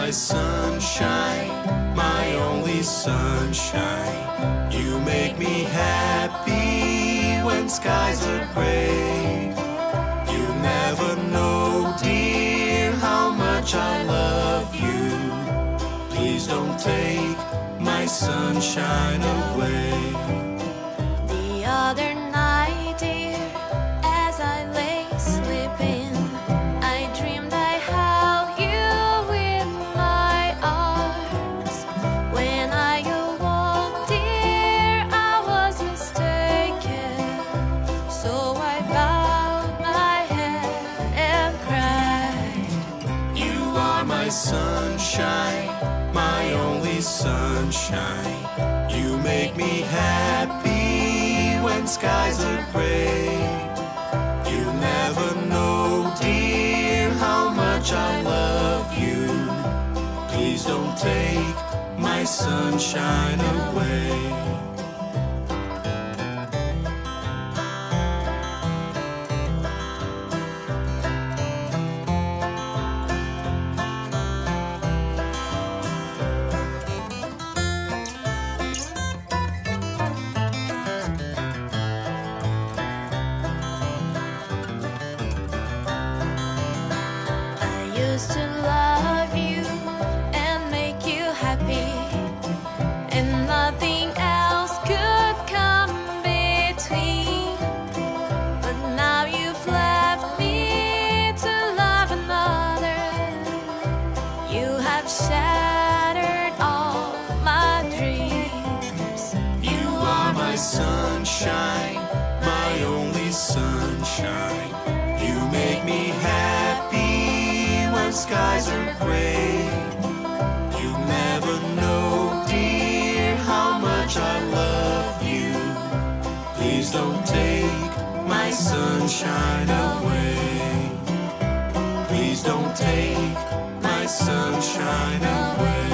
my sunshine, my only sunshine. You make me happy when skies are gray. You never know, dear, how much I love you. Please don't take my sunshine away. The other night, dear, as I lay sleeping, I dreamed I held you in my arms. When I awoke, dear, I was mistaken. So I bowed my head and cried. You are my sunshine, my only sunshine. You make me happy when skies are gray. You never know, dear, how much I love you. Please don't take my sunshine away. Used to love you and make you happy, and nothing else could come between. But now you've left me to love another. You have shattered all my dreams. You are my sunshine, my only sunshine. You make me happy when skies are gray. You never know, dear, how much I love you. Please don't take my sunshine away. Please don't take my sunshine away.